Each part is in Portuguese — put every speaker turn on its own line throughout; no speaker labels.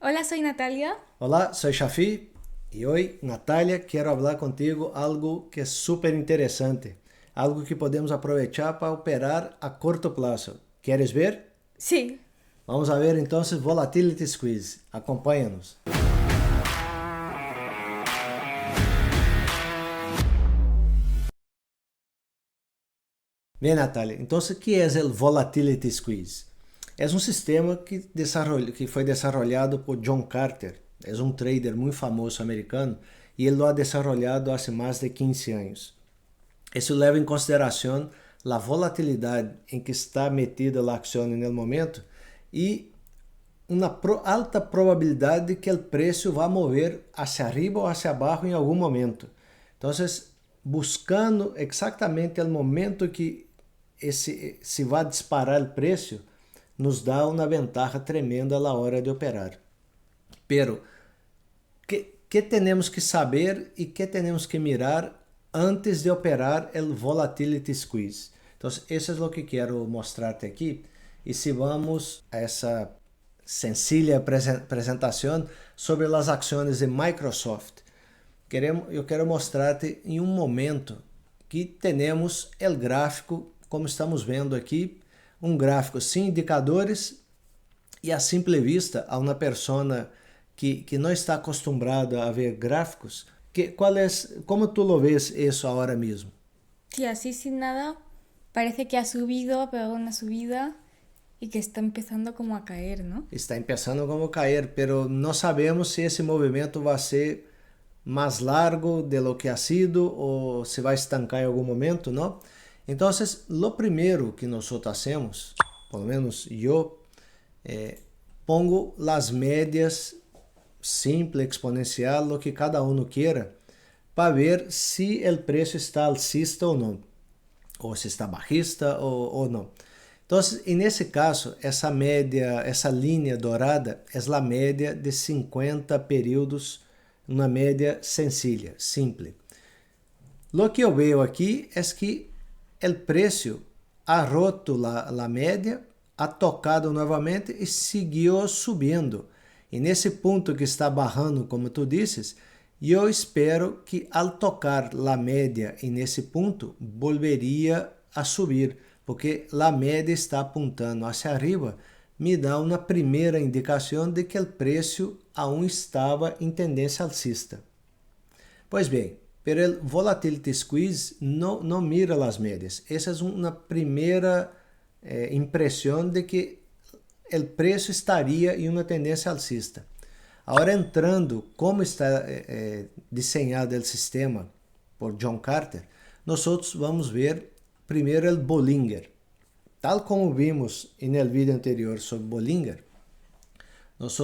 Hola, soy Natalia.
Olá, sou Shafi e hoje, Natália, quero falar contigo algo que é super interessante, algo que podemos aproveitar para operar a curto prazo. Queres ver?
Sí.
Vamos a ver então Volatility Squeeze. Acompanha-nos. Bem, Natália, então o que é o Volatility Squeeze? É um sistema que foi desenvolvido por John Carter. É um trader muito famoso americano e ele lo ha desenvolvido há mais de 15 anos. Isso leva em consideração a volatilidade em que está metida a ação no momento e uma alta probabilidade de que o preço vá mover hacia arriba ou hacia abaixo em algum momento. Então, buscando exatamente o momento que se vai disparar o preço, nos dá uma ventaja tremenda na hora de operar. Pero, que temos que saber e que temos que mirar antes de operar o Volatility Squeeze? Então, isso é o que quero mostrar-te aqui. E se vamos a essa sencilla apresentação sobre as ações de Microsoft, eu quero mostrar-te em um momento que temos o gráfico, como estamos vendo aqui, um gráfico sem indicadores e a simple vista, a uma pessoa que não está acostumbrada a ver gráficos, como tu lo ves isso agora mesmo?
Sí, así sin nada, parece que ha subido, ha pegado una subida y que está empezando como a caer, ¿no?
Está começando como cair, pero não sabemos se esse movimento vai ser mais largo de lo que ha sido ou se vai estancar em algum momento, não? Então, lo primeiro que nós hacemos, pelo menos eu, pongo as médias simples, exponencial, lo que cada um queira, para ver se o preço está alcista ou não, ou se está bajista ou não. Então, nesse caso, essa média, essa linha dourada é a média de 50 períodos, uma média sencilla, simples. Lo que eu vejo aqui é que o preço ha roto a média, ha tocado novamente e seguiu subindo. E nesse ponto que está barrando, como tu disses, eu espero que ao tocar a média e nesse ponto, volveria a subir, porque a média está apontando hacia arriba, me dá uma primeira indicação de que o preço aún estava em tendência alcista. Pois bem, pero el volatility squeeze não mira as médias. Essa é uma primeira impressão de que o preço estaria em uma tendência alcista. Agora, entrando como está desenhado o sistema por John Carter, nós vamos ver primeiro o Bollinger. Tal como vimos no vídeo anterior sobre Bollinger, nós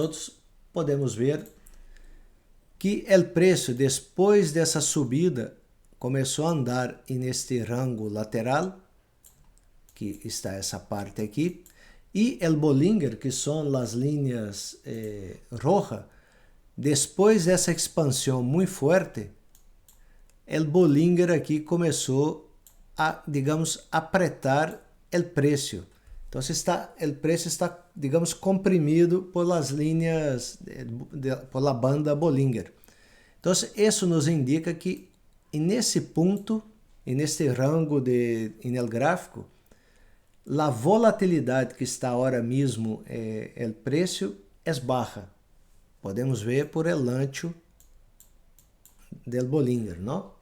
podemos ver que o preço, depois dessa subida, começou a andar neste rango lateral, que está essa parte aqui, e o Bollinger, que são as linhas rojas, depois dessa expansão muito forte, o Bollinger aqui começou a, digamos, apertar o preço. Então, o preço está, digamos, comprimido por as linhas, por a banda Bollinger. Então, isso nos indica que nesse ponto, neste rango no gráfico, a volatilidade que está agora mesmo o preço é baixa. Podemos ver por el ancho del Bollinger, não?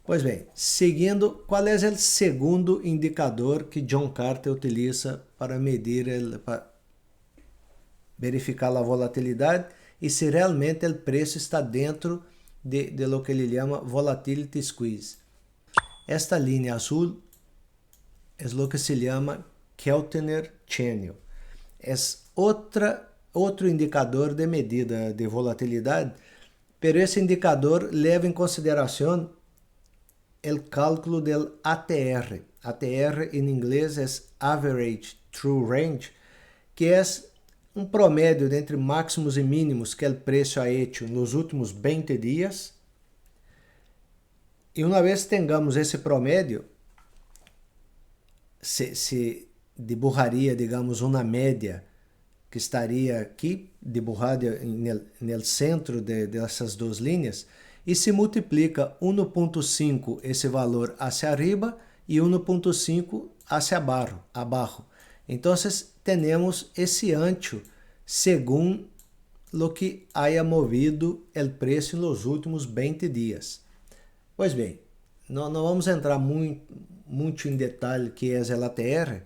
Pois bem, seguindo, qual é o segundo indicador que John Carter utiliza para medir, para verificar a volatilidade e se realmente o preço está dentro de lo que ele chama volatility squeeze? Esta linha azul é o que se chama Keltner Channel. É outro indicador de medida de volatilidade, pero esse indicador leva em consideração o cálculo do ATR. ATR em inglês é Average True Range, que é um promédio entre máximos e mínimos que o preço ha hecho nos últimos 20 dias. E uma vez tengamos esse promédio, se dibujaria, digamos, uma média que estaria aqui, dibujada no centro dessas duas linhas, e se multiplica 1.5 esse valor hacia arriba e 1.5 hacia abaixo. Então, temos esse ancho según lo que haya movido el preço nos últimos 20 dias. Pois bem, não vamos entrar muito em detalhe que é o ATR,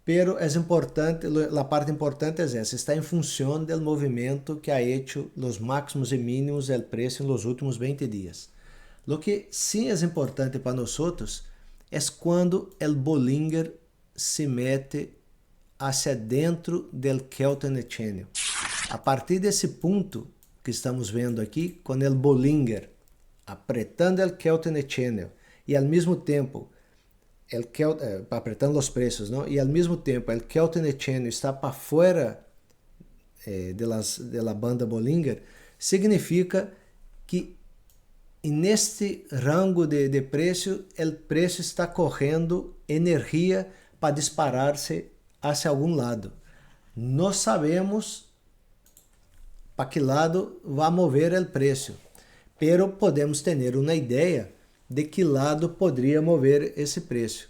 pero es importante, a parte importante es essa, está em função do movimento que ha hecho os máximos e mínimos del preço nos últimos 20 dias. Lo que sim é importante para nós é quando o Bollinger se mete hacia dentro del Keltner Channel. A partir desse ponto que estamos vendo aqui, com o Bollinger apretando o Keltner Channel e ao mesmo tempo apretando os preços, não? E ao mesmo tempo o Keltner Channel está para fora da banda Bollinger, significa que neste rango de preço, o preço está correndo energia para disparar-se hacia algum lado. Nós sabemos para que lado vai mover o preço, pero podemos ter uma ideia de que lado poderia mover esse preço.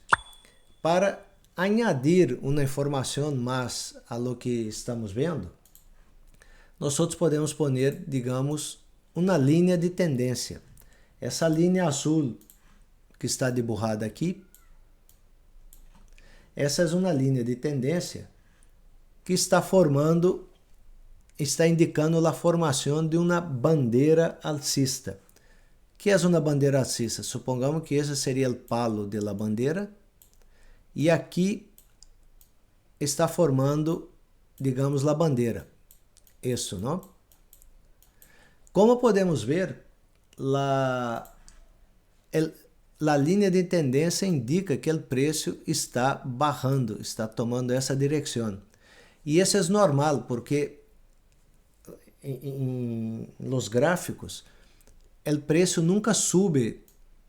Para añadir uma informação mais a lo que estamos vendo, nós podemos poner, digamos, uma linha de tendência. Essa linha azul que está dibujada aqui, essa é uma linha de tendência que está indicando a formação de uma bandeira alcista. Que é uma bandeira alcista? Supongamos que esse seria o palo da bandeira e aqui está formando, digamos, a bandeira. Isso, não? Como podemos ver, a linha de tendência indica que o preço está bajando, está tomando essa direção. E isso é normal, porque em los gráficos, o preço nunca sube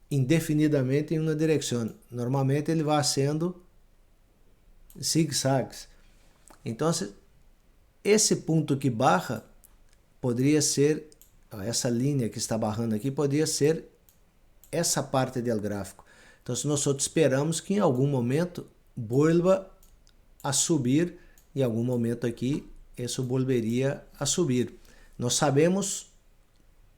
indefinidamente em uma direção. Normalmente ele vai sendo zigzags. Então, esse ponto que barra poderia ser, essa linha que está barrando aqui, poderia ser essa parte do gráfico. Então, nós esperamos que em algum momento vuelva a subir, em algum momento aqui, isso volveria a subir. Não sabemos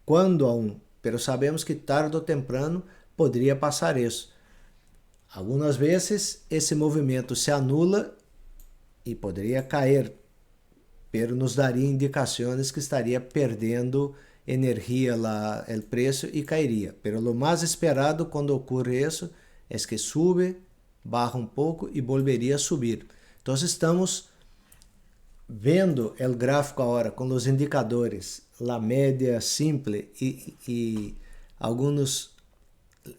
quando aún, mas sabemos que tarde ou temprano poderia passar isso. Algumas vezes esse movimento se anula e poderia cair, mas nos daria indicações que estaria perdendo energia lá o preço e cairia. Mas o mais esperado quando ocorre isso é que sube, baja um pouco e volveria a subir. Então estamos vendo o gráfico agora com os indicadores, a média simples e algumas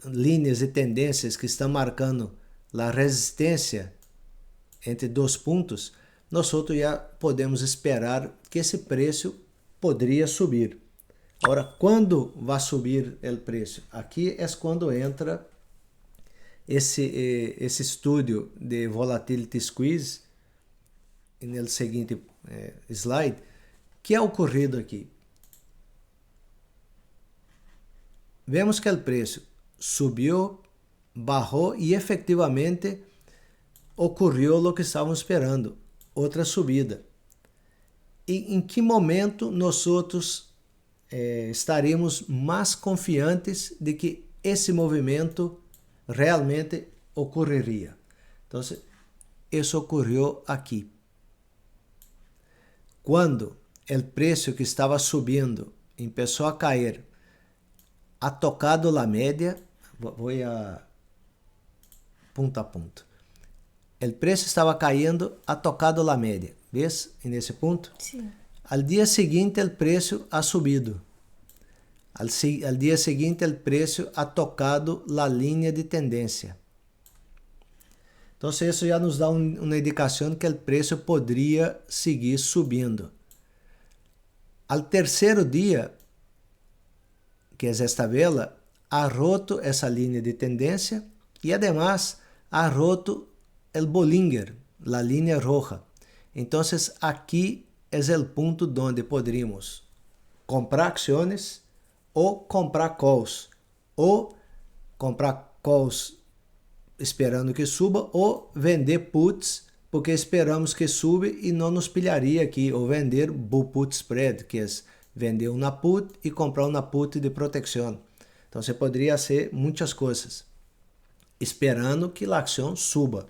linhas de tendências que estão marcando a resistência entre dois pontos, nós já podemos esperar que esse preço poderia subir. Agora, quando vai subir o preço? Aqui é quando entra esse estudo de volatility squeeze no seguinte slide, que é ocorrido aqui. Vemos que o preço subiu, bajou e efetivamente ocorreu o que estávamos esperando, outra subida. E em que momento nós estaremos mais confiantes de que esse movimento realmente ocorreria? Então, isso ocorreu aqui. Quando o preço que estava subindo começou a cair, ha tocado a média, vou a ponto. O preço estava caindo, ha tocado a média. ¿Ves? Nesse ponto?
Sim.
Al dia seguinte, o preço ha subido. Al dia seguinte, o preço ha tocado a linha de tendência. Então, isso já nos dá uma indicação que o preço poderia seguir subindo. Al terceiro dia, que é esta vela, ha roto essa linha de tendência e, además, ha roto o Bollinger, a linha roja. Então, aqui é o ponto onde poderíamos comprar ações ou comprar calls, ou comprar calls esperando que suba, ou vender puts porque esperamos que suba e não nos pilharia aqui, ou vender bull put spread, que é vender uma put e comprar uma put de proteção. Então você poderia fazer muitas coisas, esperando que a ação suba.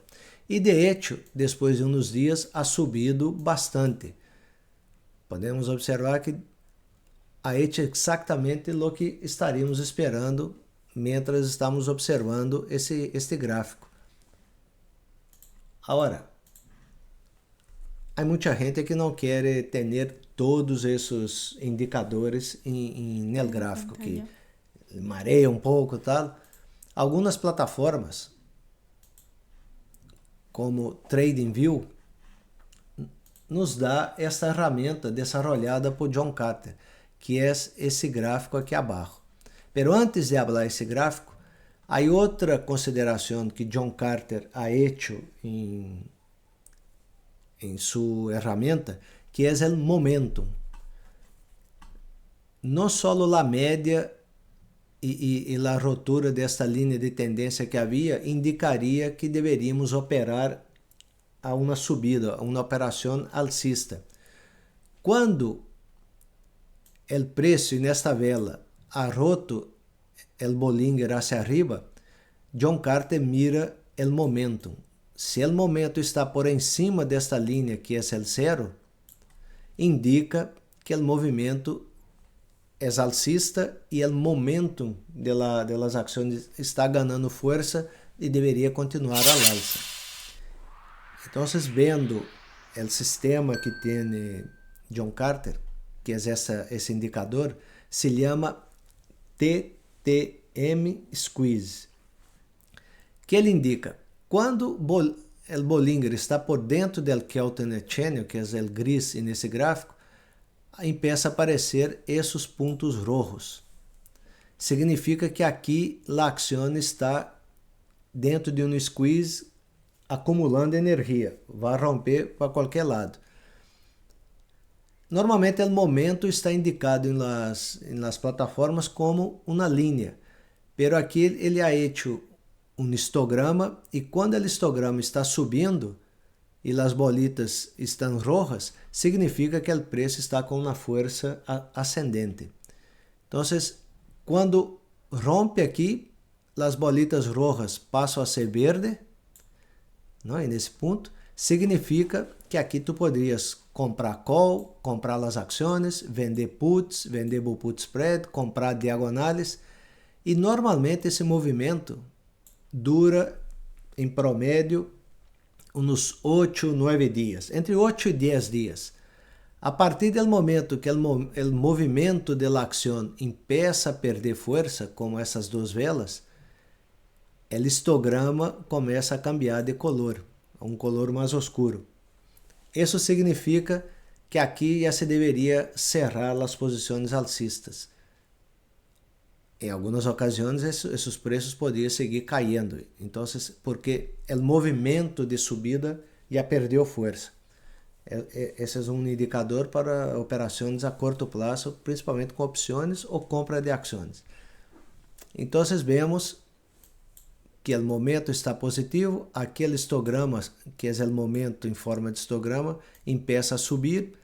E de hecho, depois de uns dias, ha subido bastante. Podemos observar que ha hecho exatamente o que estaríamos esperando mientras estamos observando este gráfico. Agora, há muita gente que não quer ter todos esses indicadores no gráfico, que mareia um pouco, tal. Algumas plataformas, como TradingView, nos dá essa ferramenta desenvolvida por John Carter, que é esse gráfico aqui abaixo. Pero antes de falar esse gráfico, há outra consideração que John Carter ha hecho em sua ferramenta, que é o momentum. Não só a média e a ruptura desta linha de tendência que havia indicaria que deveríamos operar a uma subida, a uma operação alcista. Quando o preço nesta vela ha roto o Bollinger hacia arriba, John Carter mira o momentum. Se o momento está por encima desta linha, que é o zero, indica que o movimento é alcista e o momentum das ações está ganhando força e deveria continuar al alza. Então, vendo o sistema que tem John Carter, que é esse indicador, se chama TTM Squeeze, que ele indica quando o Bollinger está por dentro do Keltner Channel, que é o gris nesse gráfico, começa a aparecer esses pontos rojos. Significa que aqui a ação está dentro de um squeeze acumulando energia, vai romper para qualquer lado. Normalmente o momento está indicado em las plataformas como uma linha, pero aqui ele ha hecho um histograma e quando o histograma está subindo e as bolitas estão rojas, significa que o preço está com uma força ascendente. Então, quando rompe aqui, as bolitas rojas passam a ser verde, não? E nesse ponto, significa que aqui tu poderias comprar call, comprar as ações, vender puts, vender bull put spread, comprar diagonais, e normalmente esse movimento dura em promédio uns 8, 9 dias, entre 8 e 10 dias. A partir do momento que o movimento da ação empieza a perder força, como essas duas velas, o histograma começa a cambiar de color, a um color mais escuro. Isso significa que aqui já se deveria cerrar as posições alcistas. Em algumas ocasiões, esses preços poderiam seguir caindo. Então, porque o movimento de subida já perdeu força. Esse é um indicador para operações a curto prazo, principalmente com opções ou compra de ações. Então, vemos que o momento está positivo, aquele histograma, que é o momento em forma de histograma, começa a subir,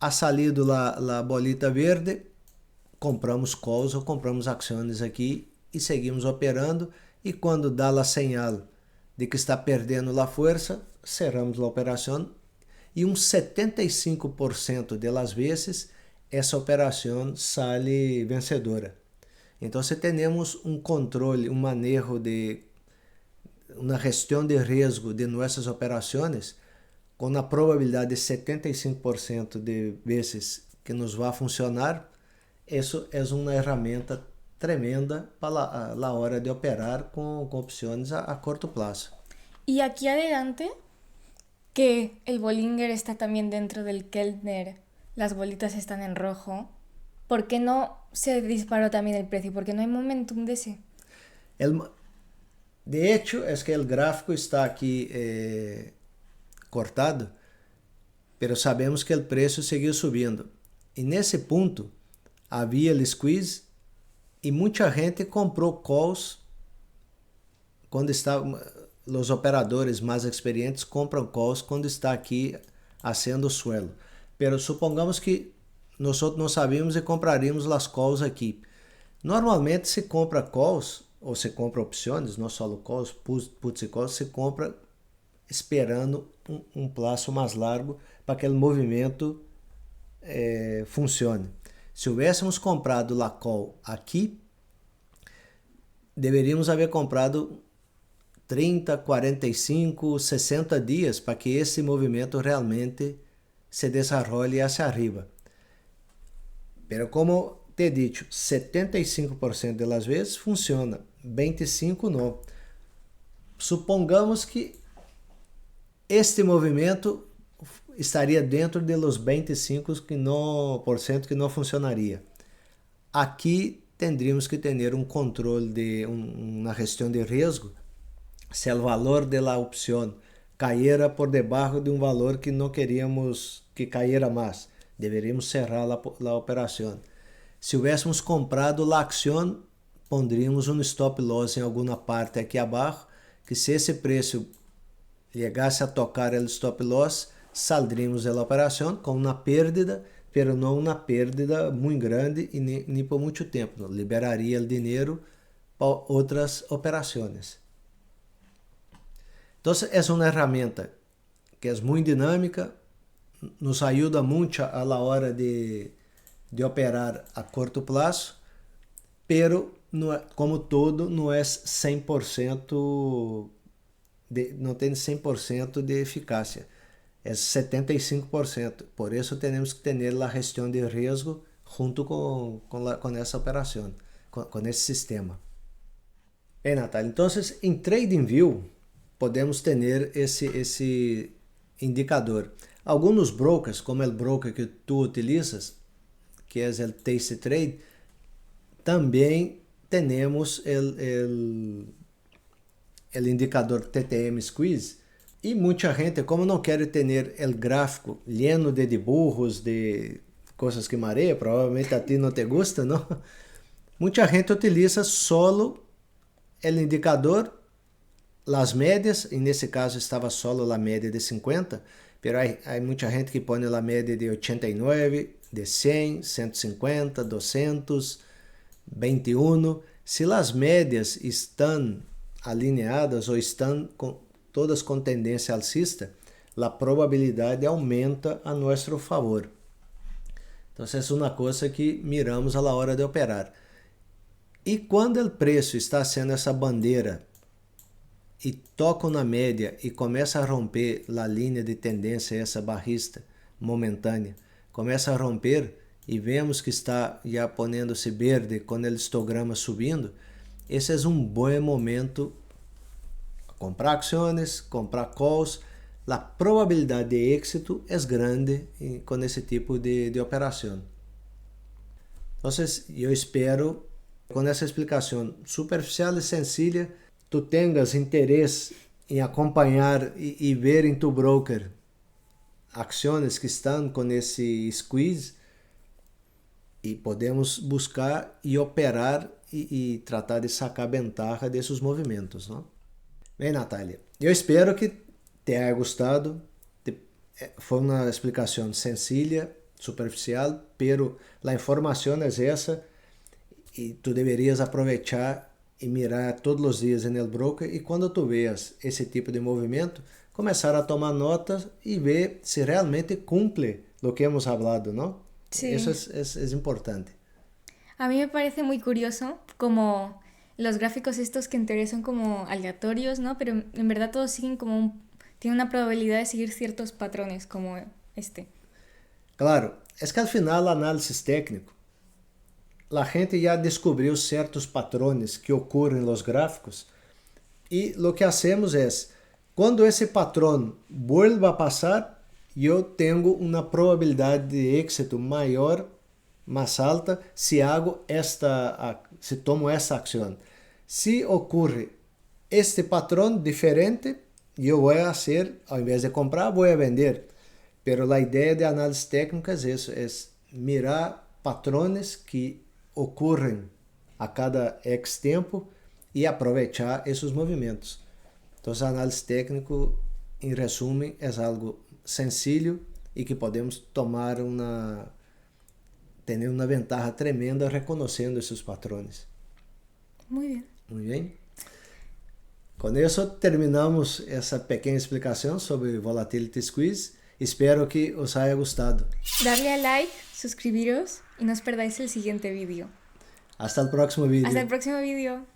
ha salido a bolita verde, compramos calls ou compramos ações aqui e seguimos operando, e quando dá a señal de que está perdendo a força, cerramos a operação e uns 75% das vezes essa operação sai vencedora. Então, se temos um controle, um manejo de uma gestão de risco de nossas operações, com a probabilidade de 75% de vezes que nos vai funcionar, isso é uma ferramenta tremenda para a hora de operar com opções a curto prazo.
Y aquí adelante, que el Bollinger está también dentro del Keltner, las bolitas están en rojo, ¿por qué no se disparó también el precio? Porque no hay momentum de ese.
De hecho, es que el gráfico está aquí cortado, pero sabemos que o preço seguiu subindo. E nesse ponto, havia o squeeze e muita gente comprou calls quando está, os operadores mais experientes compram calls quando está aqui haciendo o suelo. Pero supongamos que nós não sabíamos e compraríamos as calls aqui. Normalmente se compra calls, ou se compra opções, não só calls, puts e calls, se compra esperando um prazo mais largo para que o movimento funcione. Se houvéssemos comprado la call aqui, deveríamos haver comprado 30, 45, 60 dias para que esse movimento realmente se desenrole hacia arriba. Pero como te he dicho, 75% das vezes funciona, 25% não. Supongamos que este movimento estaria dentro de los 25% que não funcionaria. Aqui tendríamos que ter um controle de uma gestão de risco se o valor da opção caíra por debaixo de um valor que não queríamos que caíra mais. Deveríamos cerrar a operação. Se houvéssemos comprado a ação, pondríamos um stop loss em alguma parte aqui abaixo, que se esse preço chegasse a tocar o stop loss, saldríamos da operação com uma perda, pero não uma perda muito grande e nem por muito tempo. Liberaria o dinheiro para outras operações. Então, é uma ferramenta que é muito dinâmica, nos ajuda muito a la hora de operar a curto prazo, pero como todo não é 100%, não tem 100% de eficácia, é 75%. Por isso temos que ter a gestão de risco junto com essa operação, com esse sistema. Bem, Natália, então em TradingView podemos ter esse indicador. Alguns brokers, como o broker que tu utilizas, que é o tastytrade, também temos o indicador TTM Squeeze. E muita gente, como não quer ter o gráfico lleno de dibujos, de coisas que mareia, provavelmente a ti não te gusta, não? Muita gente utiliza solo o indicador, as médias, e nesse caso estava solo a média de 50, pero há muita gente que põe a média de 89, de 100, 150, 200, 21. Se as médias estão alinhadas ou estão todas com tendência alcista, a probabilidade aumenta a nosso favor. Então, essa é uma coisa que miramos a la hora de operar. E quando o preço está sendo essa bandeira e toca na média e começa a romper a linha de tendência, essa barrista momentânea, começa a romper e vemos que está já ponendo-se verde com o histograma subindo, esse é um bom momento para comprar ações, comprar calls. A probabilidade de êxito é grande com esse tipo de operação. Então, eu espero, com essa explicação superficial e sencilla, tu tenhas interesse em acompanhar e ver em tu broker ações que estão com esse squeeze e podemos buscar e operar e tratar de sacar ventaja desses movimentos, não? Bem, Natália, eu espero que te haya gostado. Foi uma explicação sencilla, superficial, pero a informação é essa e tu deverias aproveitar e mirar todos os dias no broker e quando tu veas esse tipo de movimento, começar a tomar notas e ver se realmente cumple o que hemos hablado, ¿no?
Sí.
Eso es importante.
A mí me parece muy curioso como los gráficos estos que en teoría son como aleatorios, ¿no? Pero en verdad todos siguen como tienen una probabilidad de seguir ciertos patrones como este.
Claro, es que al final el análisis técnico, la gente ya descubrió ciertos patrones que ocurren en los gráficos y lo que hacemos es, cuando ese patrón vuelva a pasar, yo tengo una probabilidad de éxito mayor, más alta, si tomo esta acción. Si ocurre este patrón diferente, yo voy a hacer, ao invés de comprar, voy a vender. Pero la idea de análisis técnica es eso, es mirar patrones que ocurren a cada X tiempo y aprovechar esos movimientos. Entonces, análisis técnico, en resumen, es algo sencillo y que podemos tener una ventaja tremenda reconociendo esos patrones.
Muy bien.
Muy bien. Con eso terminamos essa pequena explicação sobre Volatility Squeeze. Espero que os haya gustado.
Darle a like, suscribiros y no os perdáis el siguiente vídeo.
Hasta el próximo vídeo.
Hasta el próximo vídeo.